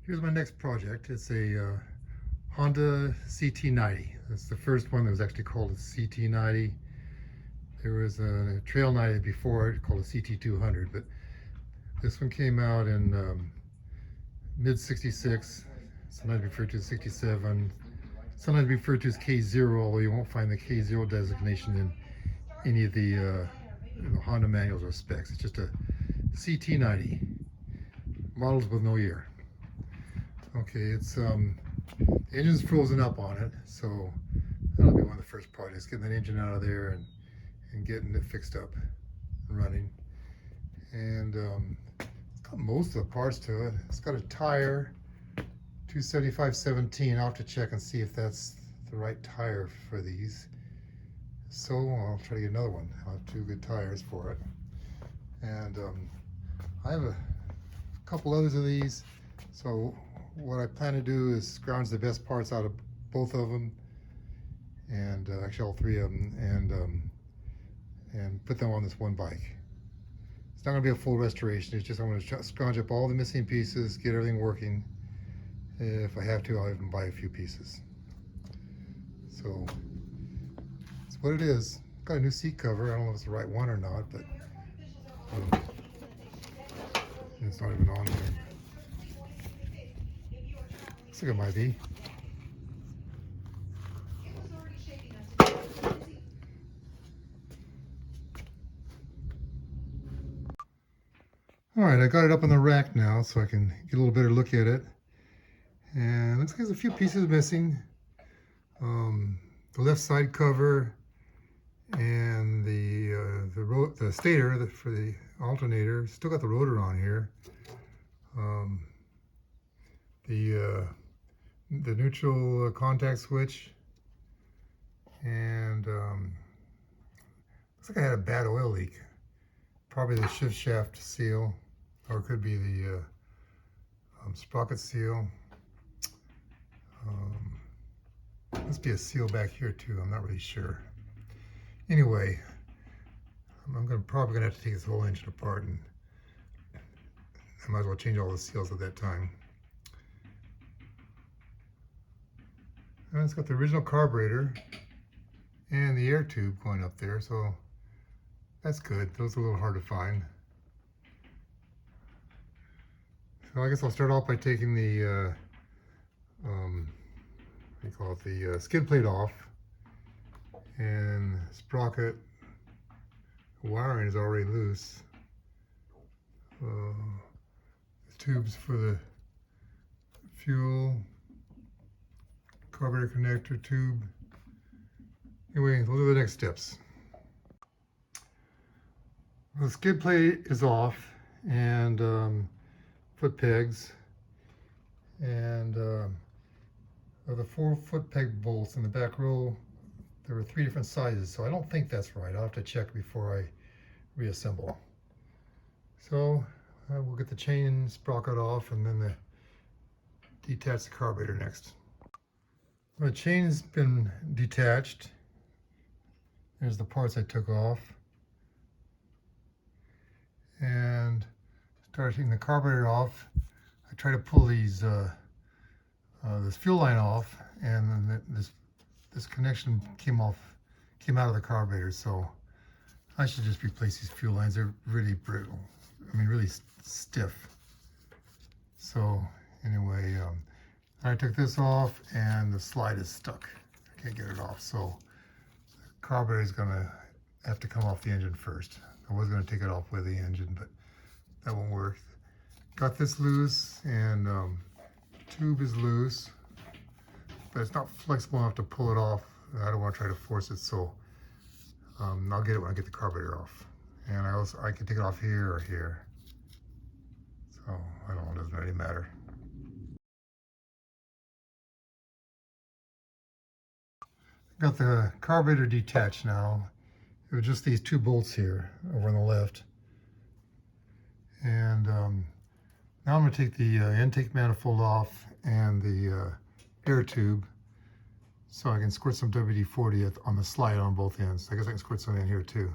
Here's my next project. It's a Honda CT90. That's the first one that was actually called a CT90. There was a Trail 90 before it called a CT200, but this one came out in mid 66, sometimes referred to as 67, sometimes referred to as K0, although you won't find the K0 designation in any of the Honda manuals or specs. It's just a CT90, models with no year. Okay, it's the engine's frozen up on it, so that'll be one of the first projects, getting that engine out of there and getting it fixed up and running. And it's got most of the parts to it. It's got a tire, 275/17. I'll have to check and see if that's the right tire for these. So I'll try to get another one. I'll have two good tires for it. And I have a couple others of these. So what I plan to do is scrounge the best parts out of both of them, and actually all three of them, and put them on this one bike. It's not going to be a full restoration. It's just I'm going to scrounge up all the missing pieces, get everything working. If I have to, I'll even buy a few pieces. So that's what it is. Got a new seat cover. I don't know if it's the right one or not, but it's not even on there. Looks like it might be. All right, I got it up on the rack now so I can get a little better look at it. And it looks like there's a few pieces missing. The left side cover and the stator for the alternator. Still got the rotor on here. The neutral contact switch, and looks like I had a bad oil leak. Probably the shift shaft seal, or it could be the sprocket seal. Must be a seal back here too. I'm not really sure. Anyway, I'm probably gonna have to take this whole engine apart, and I might as well change all the seals at that time. And it's got the original carburetor and the air tube going up there, so that's good. Those are a little hard to find. So I guess I'll start off by taking the what do you call it, the skid plate off, and sprocket wiring is already loose. The tubes for the fuel, carburetor connector tube. Anyway, those are the next steps. The skid plate is off, and foot pegs, and of the 4 foot peg bolts in the back row, there were 3 different sizes, so I don't think that's right. I'll have to check before I reassemble. So we'll get the chain sprocket off, and then detach the carburetor next. The chain's been detached. There's the parts I took off. And starting the carburetor off, I try to pull these this fuel line off, and then this connection came out of the carburetor. So I should just replace these fuel lines. They're really brittle. I mean, really stiff. So anyway, I took this off, and the slide is stuck. I can't get it off. So the carburetor is gonna have to come off the engine first. I was gonna take it off with the engine, but that won't work. Got this loose, and tube is loose, but it's not flexible enough to pull it off. I don't want to try to force it, so I'll get it when I get the carburetor off. And I can take it off here or here. So I don't know, it doesn't really matter. Got the carburetor detached now. It was just these 2 bolts here over on the left. And now I'm going to take the intake manifold off and the air tube, so I can squirt some WD-40 on the slide on both ends. I guess I can squirt some in here too.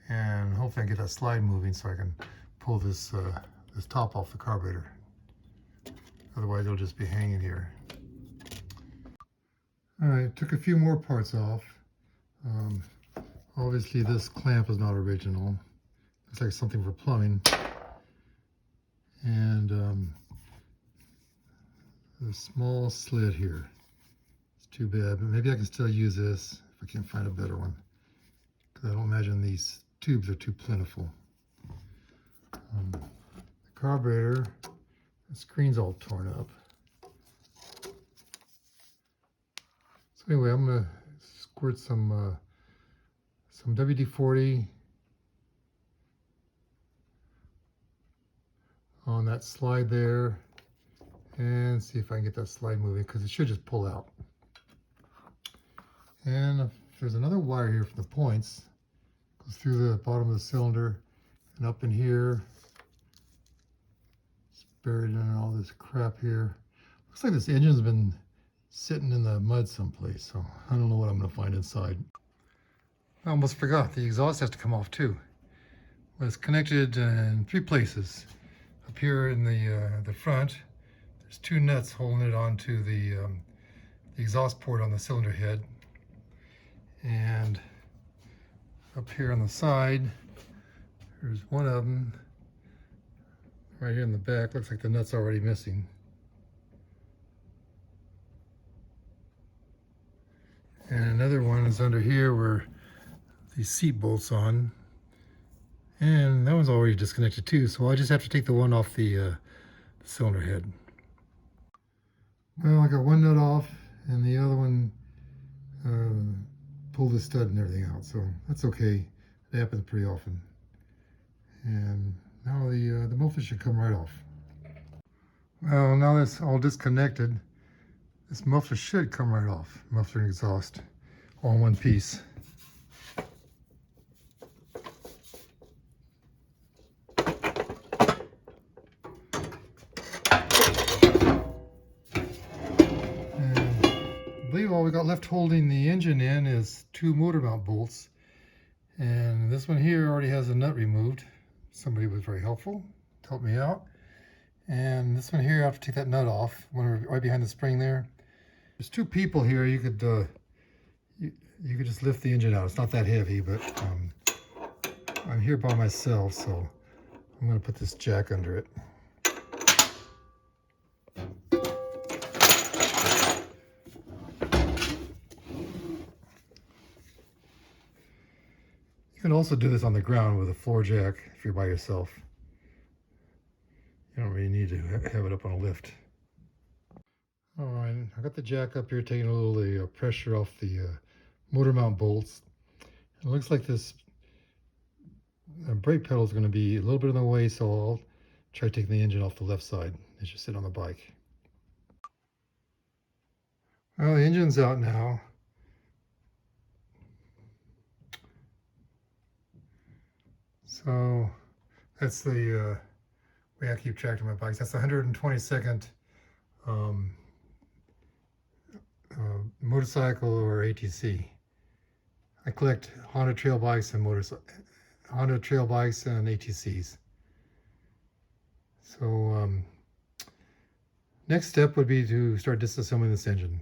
And hopefully I can get that slide moving so I can pull this top off the carburetor. otherwise it'll just be hanging here. All right, took a few more parts off. Obviously this clamp is not original. Looks like something for plumbing. And a small slit here. It's too bad, but maybe I can still use this if I can't find a better one. Because I don't imagine these tubes are too plentiful. The carburetor, the screen's all torn up. So anyway, I'm gonna squirt some WD-40 on that slide there and see if I can get that slide moving, because it should just pull out. And if there's another wire here from the points, goes through the bottom of the cylinder and up in here. It's buried in all this crap here. Looks like this engine's been sitting in the mud someplace, so I don't know what I'm going to find inside. I almost forgot, the exhaust has to come off too. Well, it's connected in 3 places. Up here in the front, there's 2 nuts holding it onto the exhaust port on the cylinder head. And up here on the side, there's one of them right here in the back. Looks like the nut's already missing. And another one is under here where these seat bolts on. And that one's already disconnected too, so I just have to take the one off the cylinder head. Well, I got one nut off and the other one pulled the stud and everything out, so that's okay. It happens pretty often. And now the muffler should come right off. Well, now that's all disconnected, this muffler should come right off. Muffler and exhaust all in one piece. I believe all we got left holding the engine in is 2 motor mount bolts, and this one here already has a nut removed. Somebody was very helpful to help me out. And this one here, I have to take that nut off, one right behind the spring there. There's 2 people here. You could just lift the engine out. It's not that heavy, but I'm here by myself, so I'm going to put this jack under it. You can also do this on the ground with a floor jack if you're by yourself. You don't really need to have it up on a lift. All right, I got the jack up here, taking a little pressure off the motor mount bolts. It looks like this brake pedal is going to be a little bit in the way, so I'll try taking the engine off the left side as you sit on the bike. Well, the engine's out now. So that's the way I keep track of my bikes. That's the 122nd motorcycle or ATC. I collect Honda trail bikes and ATCs. So next step would be to start disassembling this engine.